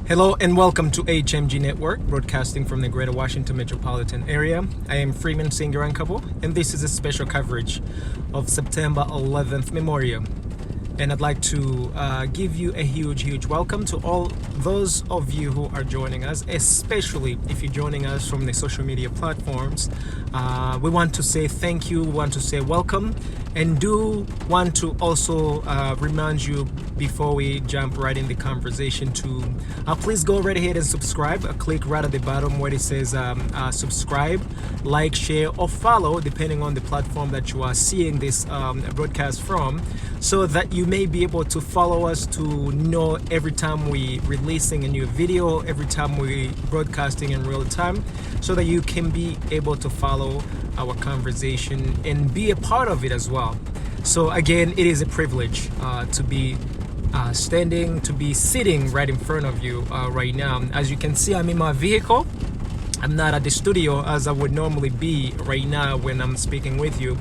Hello and welcome to HMG Network, broadcasting from the Greater Washington Metropolitan Area. I am Freeman Singarankapo, and this is a special coverage of September 11th Memorial. And I'd like to give you a huge welcome to all those of you who are joining us, especially if you're joining us from the social media platforms. We want to say thank you, we want to say welcome, and do want to also remind you before we jump right in the conversation to please go right ahead and subscribe. Click right at the bottom where it says subscribe, like, share, or follow, depending on the platform that you are seeing this broadcast from, so that you may be able to follow us to know every time we releasing a new video, every time we broadcasting in real time, so that you can be able to follow our conversation and be a part of it as well. So again, it is a privilege to be sitting right in front of you right now. As you can see, I'm in my vehicle. I'm not at the studio as I would normally be right now when I'm speaking with you.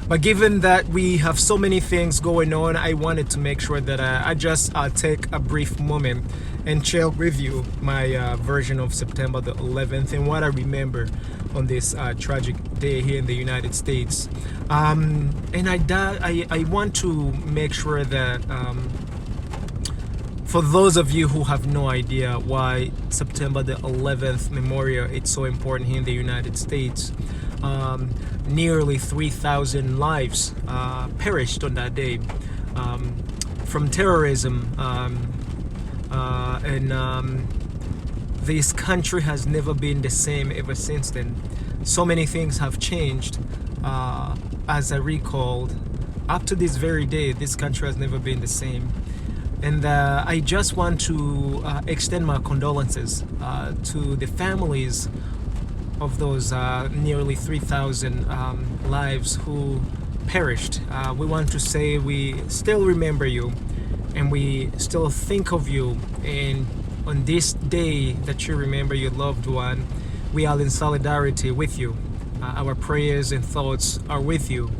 But given that we have so many things going on, I wanted to make sure that I just take a brief moment and share with you my version of September the 11th and what I remember on this tragic day here in the United States. And I want to make sure that for those of you who have no idea why September the 11th Memorial is so important here in the United States, nearly 3,000 lives perished on that day from terrorism, and this country has never been the same ever since then. So many things have changed. As I recalled, up to this very day, this country has never been the same. And I just want to extend my condolences to the families of those nearly 3,000 lives who perished. We want to say we still remember you, and we still think of you. And on this day that you remember your loved one, we are in solidarity with you. Our prayers and thoughts are with you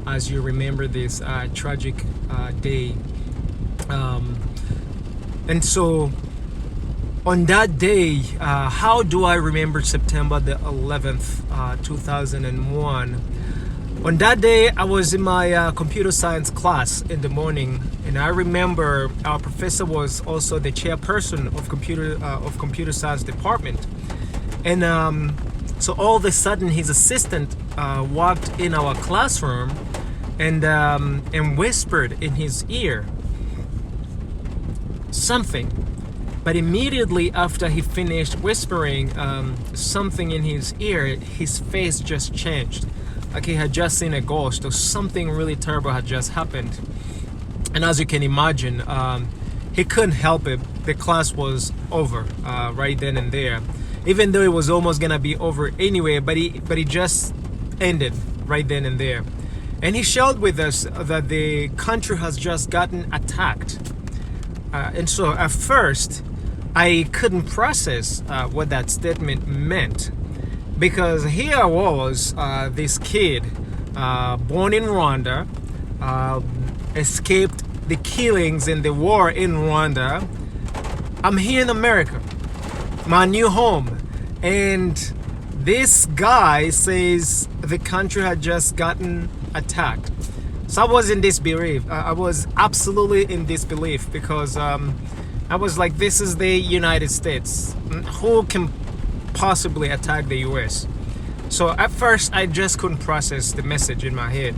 as you remember this tragic day. And so on that day, how do I remember September the 11th, 2001? On that day, I was in my computer science class in the morning, and I remember our professor was also the chairperson of computer science department. And so all of a sudden, his assistant walked in our classroom and whispered in his ear something. But immediately after he finished whispering something in his ear, his face just changed, like he had just seen a ghost or something really terrible had just happened. And as you can imagine, he couldn't help it. The class was over right then and there, even though it was almost gonna be over anyway, but it just ended right then and there. And he shared with us that the country has just gotten attacked. And so at first, I couldn't process what that statement meant, because here I was, this kid born in Rwanda, escaped the killings and the war in Rwanda. I'm here in America, my new home, and this guy says the country had just gotten attacked. So I was in disbelief. I was absolutely in disbelief, because I was like, this is the United States. Who can possibly attack the US? So at first, I just couldn't process the message in my head.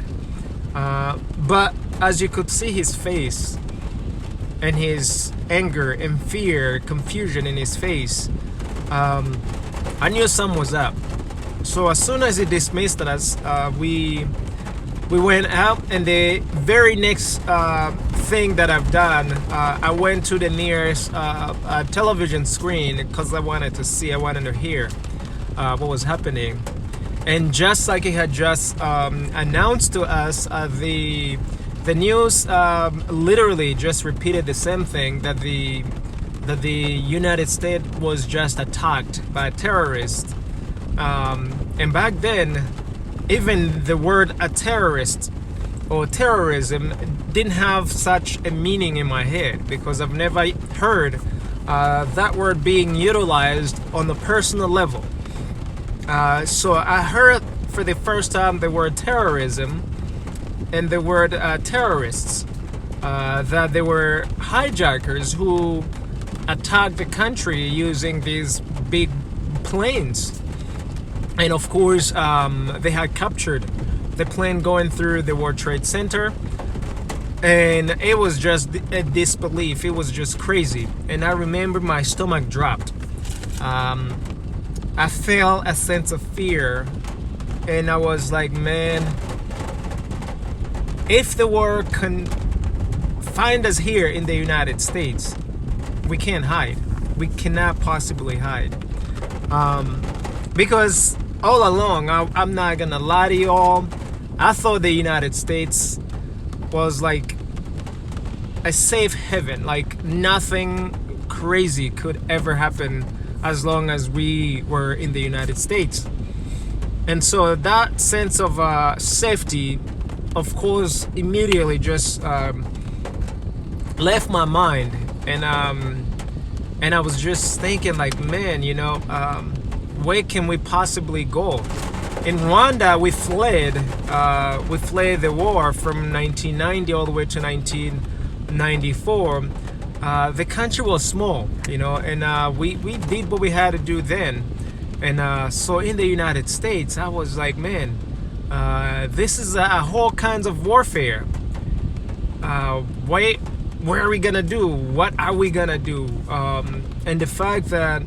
But as you could see his face, and his anger and fear, confusion in his face, I knew something was up. So as soon as he dismissed us, we went out, and the very next thing that I've done, I went to the nearest television screen, because I wanted to hear what was happening. And just like he had just announced to us, the news literally just repeated the same thing, that the United States was just attacked by terrorists. And back then, even the word a terrorist or terrorism didn't have such a meaning in my head, because I've never heard that word being utilized on the personal level. So I heard for the first time the word terrorism and the word terrorists. That there were hijackers who attacked the country using these big planes. And of course, they had captured the plane going through the World Trade Center. And it was just a disbelief. It was just crazy. And I remember my stomach dropped. I felt a sense of fear. And I was like, man, if the war can find us here in the United States, we can't hide. We cannot possibly hide. Because all along, I'm not gonna lie to y'all, I thought the United States was like a safe haven. Like nothing crazy could ever happen as long as we were in the United States. And so that sense of safety, of course, immediately just left my mind. And I was just thinking like, man, where can we possibly go? In Rwanda, we fled the war from 1990 all the way to 1994. The country was small, and we did what we had to do then. And so in the United States, I was like, man, this is a whole kinds of warfare. Where are we gonna do? What are we gonna do? And the fact that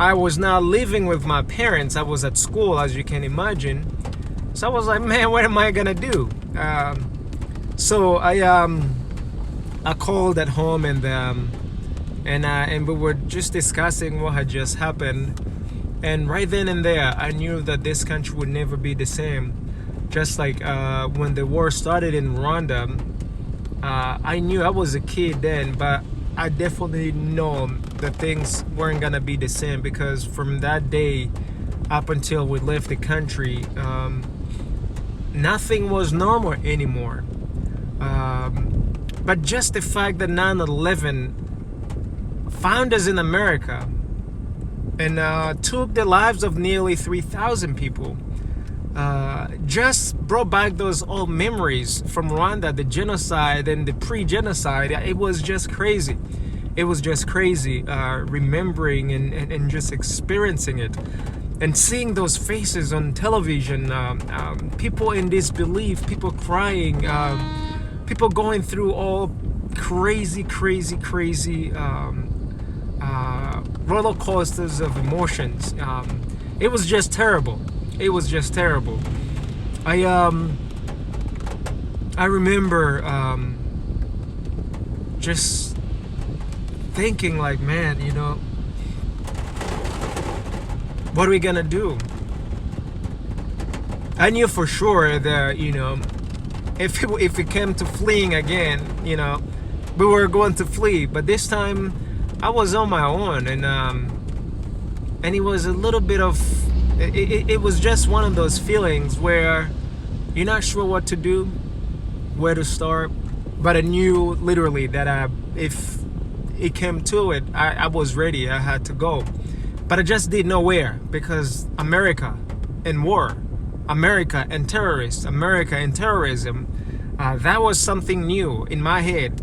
I was not living with my parents, I was at school, as you can imagine. So I was like, man, what am I gonna do? So I called at home and we were just discussing what had just happened. And right then and there, I knew that this country would never be the same. Just like when the war started in Rwanda, I knew I was a kid then, but I definitely know that things weren't gonna be the same, because from that day up until we left the country, nothing was normal anymore. But just the fact that 9/11 found us in America and took the lives of nearly 3,000 people, just brought back those old memories from Rwanda, the genocide and the pre-genocide. It was just crazy. It was just crazy remembering and just experiencing it. And seeing those faces on television, people in disbelief, people crying, people going through all crazy roller coasters of emotions. It was just terrible. It was just terrible. I remember just thinking like, man, what are we gonna do? I knew for sure that, if it came to fleeing again, we were going to flee. But this time, I was on my own, and it was a little bit of, it was just one of those feelings where you're not sure what to do, where to start. But I knew literally that if it came to it, I was ready. I had to go. But I just didn't know where, because America and war, America and terrorists, America and terrorism, that was something new in my head.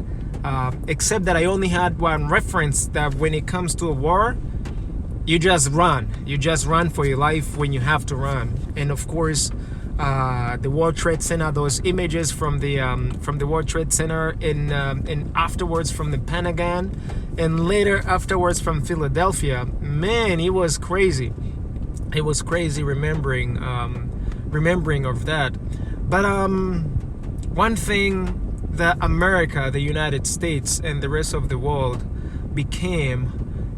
Except that I only had one reference, that when it comes to a war, you just run. You just run for your life when you have to run. And of course, the World Trade Center, those images from the World Trade Center, and afterwards from the Pentagon, and later afterwards from Philadelphia. Man, it was crazy. It was crazy remembering of that. But one thing that America, the United States, and the rest of the world became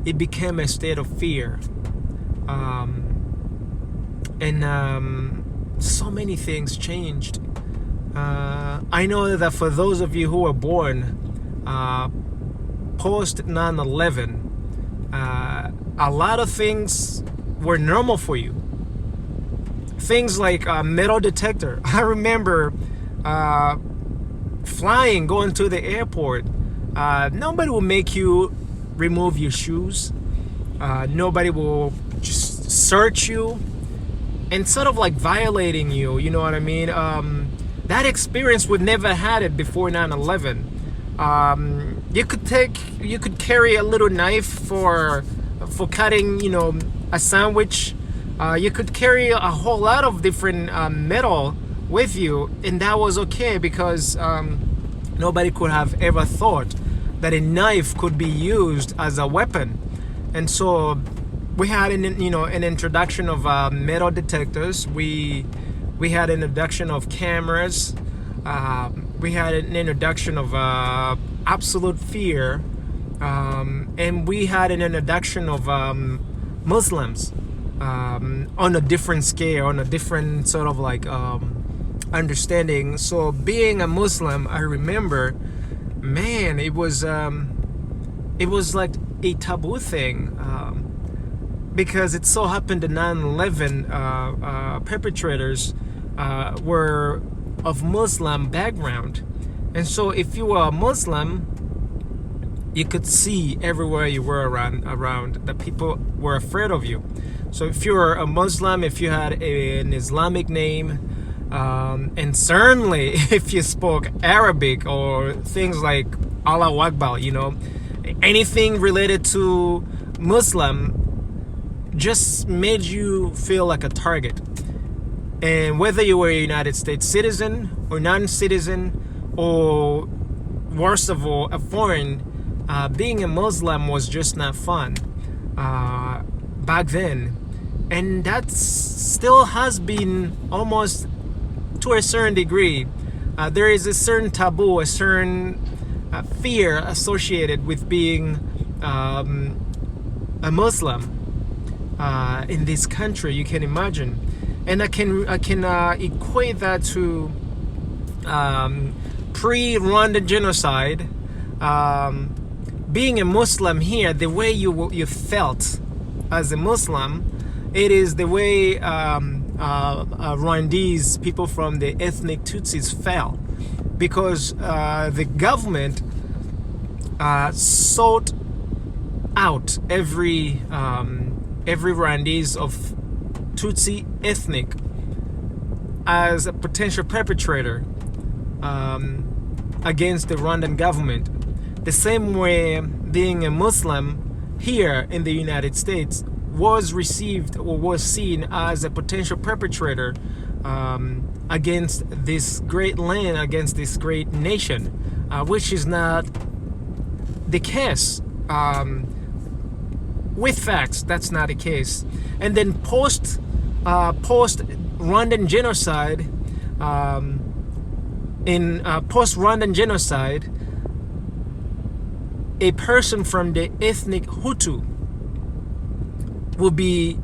a state of fear. So many things changed. I know that for those of you who were born post 9/11, a lot of things were normal for you. Things like a metal detector. I remember flying, going to the airport. Nobody will make you remove your shoes. Nobody will just search you and sort of like violating you. You know what I mean? That experience, we've never had it before 9/11. You could carry a little knife for cutting, a sandwich. You could carry a whole lot of different metal with you, and that was okay because nobody could have ever thought that a knife could be used as a weapon. And so we had an introduction of metal detectors. We had an introduction of cameras. We had an introduction of absolute fear, and we had an introduction of Muslims on a different scale, on a different sort of like understanding. So being a Muslim, I remember, man, it was like a taboo thing, because it so happened the 9/11 perpetrators were of Muslim background, and so if you were a Muslim, you could see everywhere you were around that people were afraid of you. So if you were a Muslim, if you had an Islamic name, and certainly if you spoke Arabic or things like Allahu Akbar, anything related to Muslim just made you feel like a target. And whether you were a United States citizen or non-citizen, or worst of all, a foreign, being a Muslim was just not fun back then. And that still has been, almost to a certain degree. There is a certain taboo, a certain fear associated with being a Muslim in this country. You can imagine, and I can equate that to pre-Rwanda genocide. Being a Muslim here, the way you felt as a Muslim, it is the way Rwandese people from the ethnic Tutsis felt, because the government sought out every Rwandese of Tutsi ethnic as a potential perpetrator against the Rwandan government. The same way being a Muslim here in the United States was received or was seen as a potential perpetrator against this great land, against this great nation, which is not the case. With facts, that's not the case. And then post Rwandan genocide, in post-Rwandan genocide, a person from the ethnic Hutu will be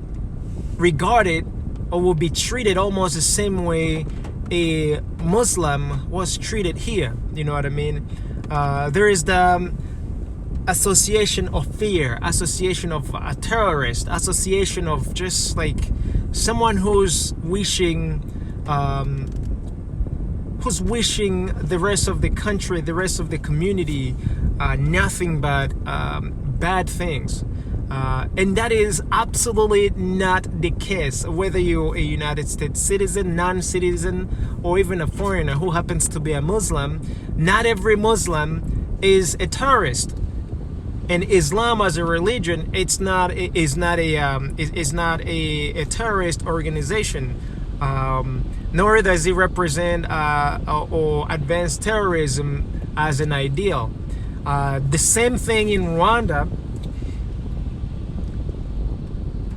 regarded or will be treated almost the same way a Muslim was treated here. You know what I mean? There is the association of fear, association of a terrorist, association of just like someone who's wishing the rest of the country, the rest of the community, nothing but bad things. And that is absolutely not the case, whether you're a United States citizen, non-citizen, or even a foreigner who happens to be a Muslim. Not every Muslim is a terrorist. And Islam as a religion, is not a terrorist organization. Nor does it represent or advance terrorism as an ideal. The same thing in Rwanda.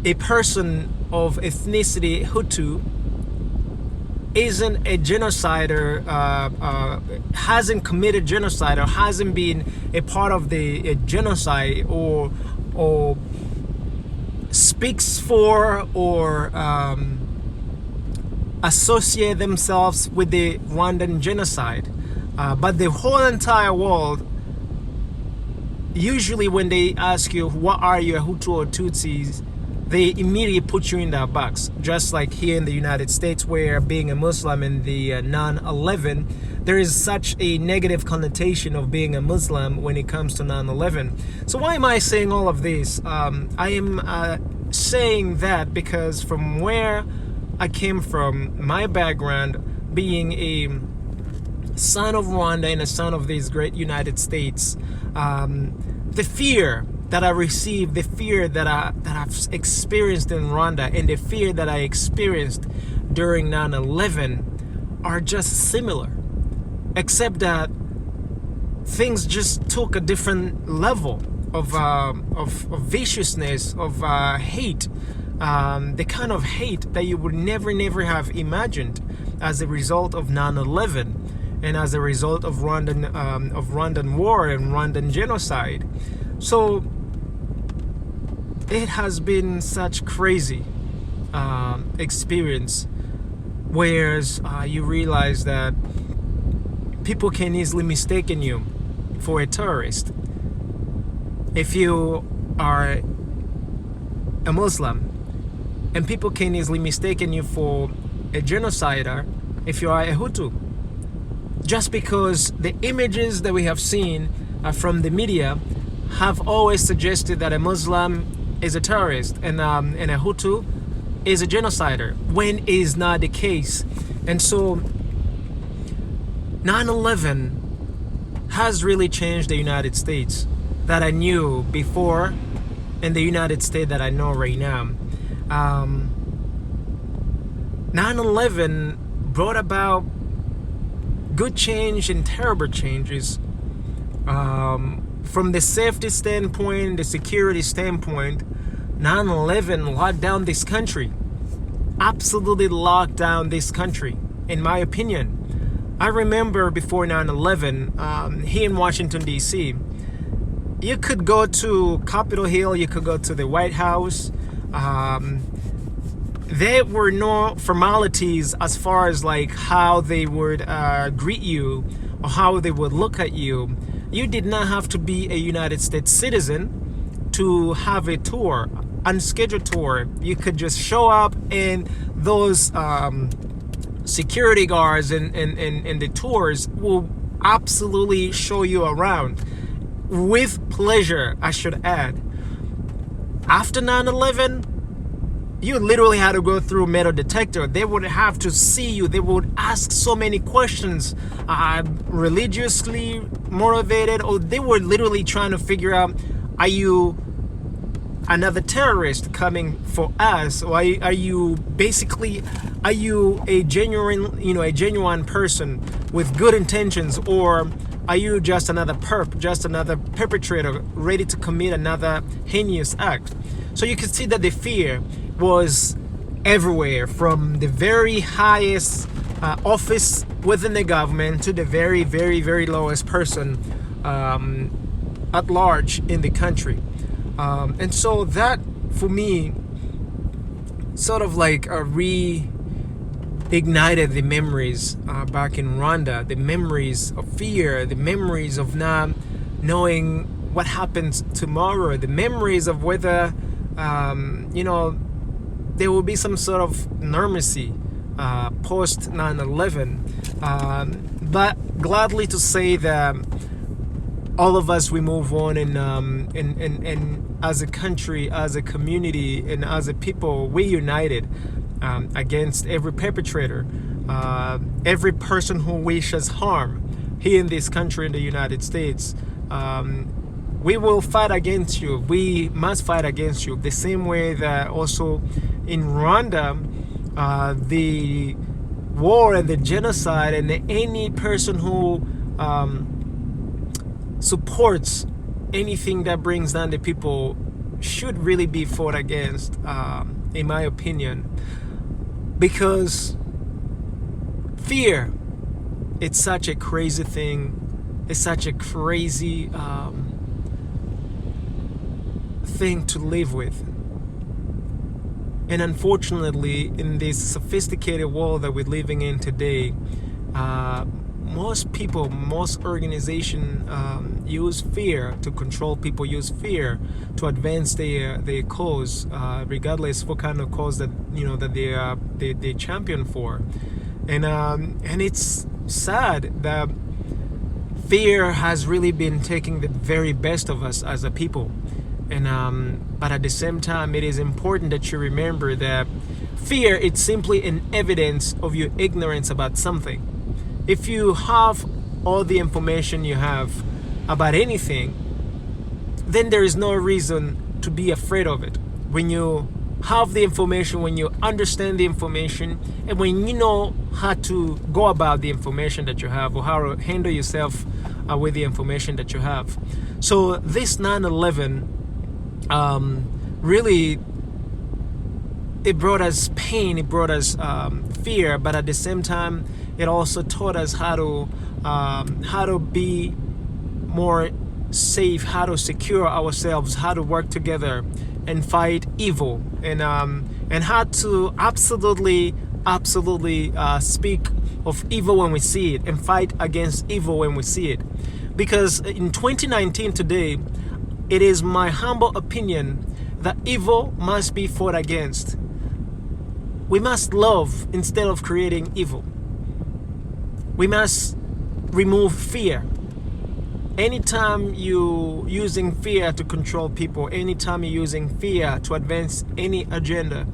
A person of ethnicity Hutu isn't a genocider, hasn't committed genocide, or hasn't been a part of the genocide, or speaks for or associate themselves with the Rwandan genocide. But the whole entire world, usually when they ask you, what are you, Hutu or Tutsis, they immediately put you in that box. Just like here in the United States, where being a Muslim in the 9/11, there is such a negative connotation of being a Muslim when it comes to 9/11. So why am I saying all of this? I am saying that because from where I came from, my background being a son of Rwanda and a son of this great United States, the fear that I received, the fear that I've experienced in Rwanda, and the fear that I experienced during 9/11 are just similar, except that things just took a different level of viciousness, of hate, the kind of hate that you would never have imagined as a result of 9/11 and as a result of Rwandan war and Rwandan genocide. So it has been such crazy experience, whereas you realize that people can easily mistake you for a terrorist. If you are a Muslim, and people can easily mistake you for a genocider if you are a Hutu, just because the images that we have seen from the media have always suggested that a Muslim is a terrorist and a Hutu is a genocider, when it is not the case. And so 9/11 has really changed the United States that I knew before and the United States that I know right now. 9/11 brought about good change and terrible changes. From the safety standpoint, the security standpoint, 9/11 locked down this country. Absolutely locked down this country, in my opinion. I remember before 9/11, here in Washington, D.C., you could go to Capitol Hill, you could go to the White House. There were no formalities as far as like how they would greet you or how they would look at you. You did not have to be a United States citizen to have a tour, unscheduled tour. You could just show up, and those security guards and the tours will absolutely show you around with pleasure, I should add. After 9/11, you literally had to go through metal detector. They would have to see you. They would ask so many questions, religiously motivated, or they were literally trying to figure out, are you another terrorist coming for us, or are you a genuine person with good intentions, or are you just another perpetrator ready to commit another heinous act? So you can see that the fear was everywhere, from the very highest office within the government to the very, very, very lowest person at large in the country. And so that, for me, sort of like reignited the memories back in Rwanda, the memories of fear, the memories of not knowing what happens tomorrow, the memories of whether, there will be some sort of normalcy post 9/11. But gladly to say that all of us, we move on, and as a country, as a community, and as a people, we united against every perpetrator, every person who wishes harm here in this country, in the United States. We will fight against you. We must fight against you. The same way that also in Rwanda, the war and the genocide, and any person who supports anything that brings down the people should really be fought against, in my opinion, because fear, it's such a crazy thing. It's such a crazy thing to live with. And unfortunately, in this sophisticated world that we're living in today, most people, most organizations use fear to control people, use fear to advance their cause, regardless what kind of cause that they champion for. And it's sad that fear has really been taking the very best of us as a people. But at the same time, it is important that you remember that fear, it's simply an evidence of your ignorance about something. If you have all the information you have about anything, then there is no reason to be afraid of it. When you have the information, when you understand the information, and when you know how to go about the information that you have, or how to handle yourself with the information that you have. So this 9/11 really, it brought us pain, it brought us fear, but at the same time, it also taught us how to be more safe, how to secure ourselves, how to work together and fight evil, and how to absolutely speak of evil when we see it, and fight against evil when we see it. Because in 2019 today, it is my humble opinion that evil must be fought against. We must love instead of creating evil. We must remove fear. Anytime you're using fear to control people, anytime you're using fear to advance any agenda,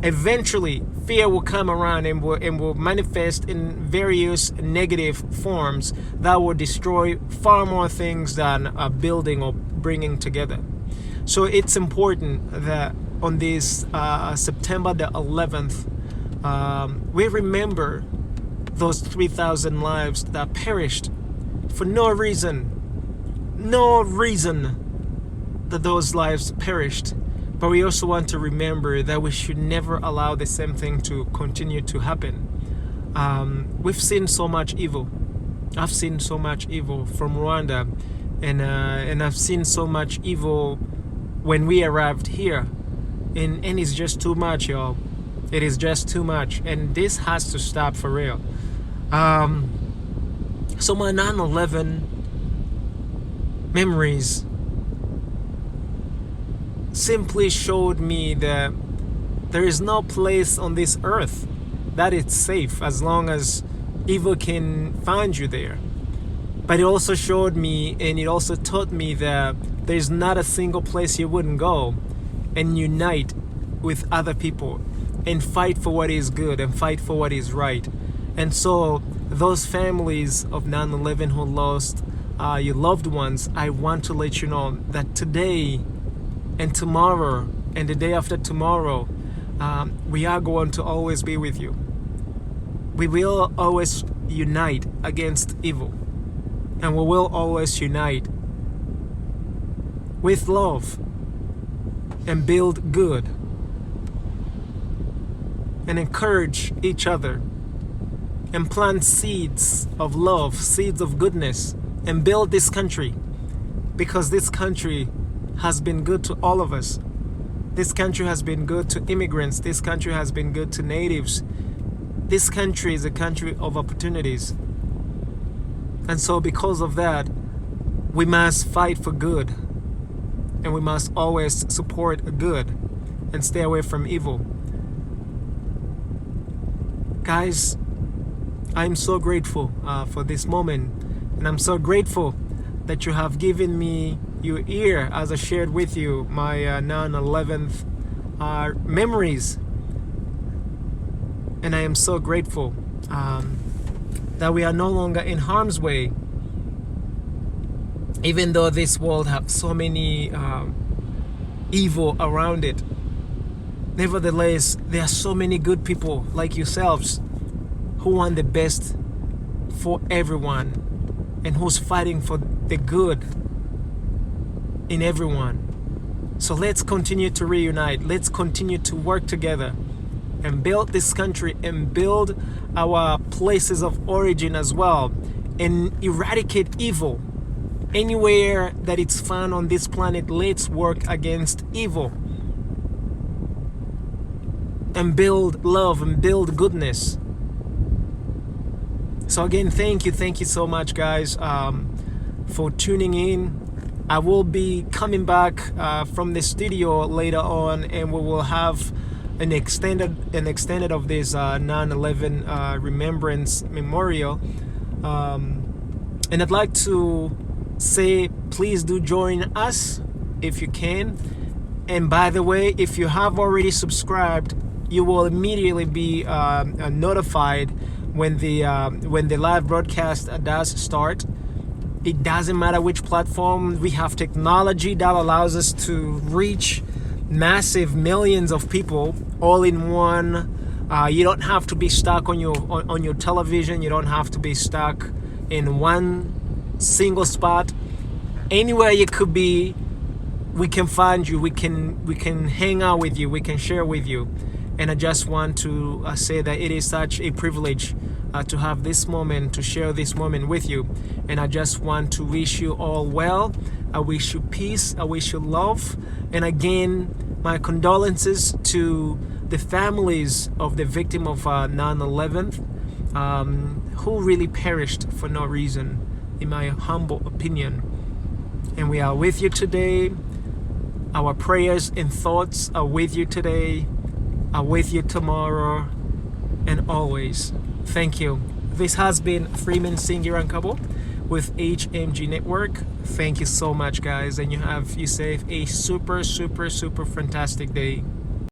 eventually fear will come around and will manifest in various negative forms that will destroy far more things than building or bringing together. So it's important that on this September the 11th, we remember those 3,000 lives that perished for no reason that those lives perished. But we also want to remember that we should never allow the same thing to continue to happen. We've seen so much evil. I've seen so much evil from Rwanda, and I've seen so much evil when we arrived here, and it's just too much, y'all. It is just too much, and this has to stop for real. So my 9/11 memories simply showed me that there is no place on this earth that it's safe as long as evil can find you there. But it also showed me, and it also taught me, that there's not a single place you wouldn't go and unite with other people and fight for what is good and fight for what is right. And so those families of 9/11 who lost your loved ones, I want to let you know that today and tomorrow and the day after tomorrow, we are going to always be with you. We will always unite against evil, and we will always unite with love and build good and encourage each other and plant seeds of love, seeds of goodness, and build this country, because this country has been good to all of us. This country has been good to immigrants. This country has been good to natives. This country is a country of opportunities. And so because of that, we must fight for good, and we must always support good and stay away from evil. Guys, I'm so grateful for this moment, and I'm so grateful that you have given me your ear as I shared with you my 9/11 memories. And I am so grateful that we are no longer in harm's way, even though this world has so many evil around it. Nevertheless, there are so many good people like yourselves who want the best for everyone and who's fighting for the good in everyone. So let's continue to reunite. Let's continue to work together and build this country and build our places of origin as well, and eradicate evil anywhere that it's found on this planet. Let's work against evil and build love and build goodness. So again, thank you so much, guys, for tuning in. I will be coming back from the studio later on, and we will have an extended of this 9/11 remembrance memorial. And I'd like to say, please do join us if you can. And by the way, if you have already subscribed, you will immediately be notified when the live broadcast does start. It doesn't matter which platform. We have technology that allows us to reach massive millions of people all in one. You don't have to be stuck on your television. You don't have to be stuck in one single spot. Anywhere you could be, we can find you. We can hang out with you. We can share with you. And I just want to say that it is such a privilege to have this moment, to share this moment with you. And I just want to wish you all well. I wish you peace. I wish you love. And again, my condolences to the families of the victim of 9/11, who really perished for no reason, in my humble opinion. And we are with you today. Our prayers and thoughts are with you today, are with you tomorrow, and always. Thank you. This has been Freeman Singular Couple with HMG Network. Thank you so much, guys, and you have a super fantastic day.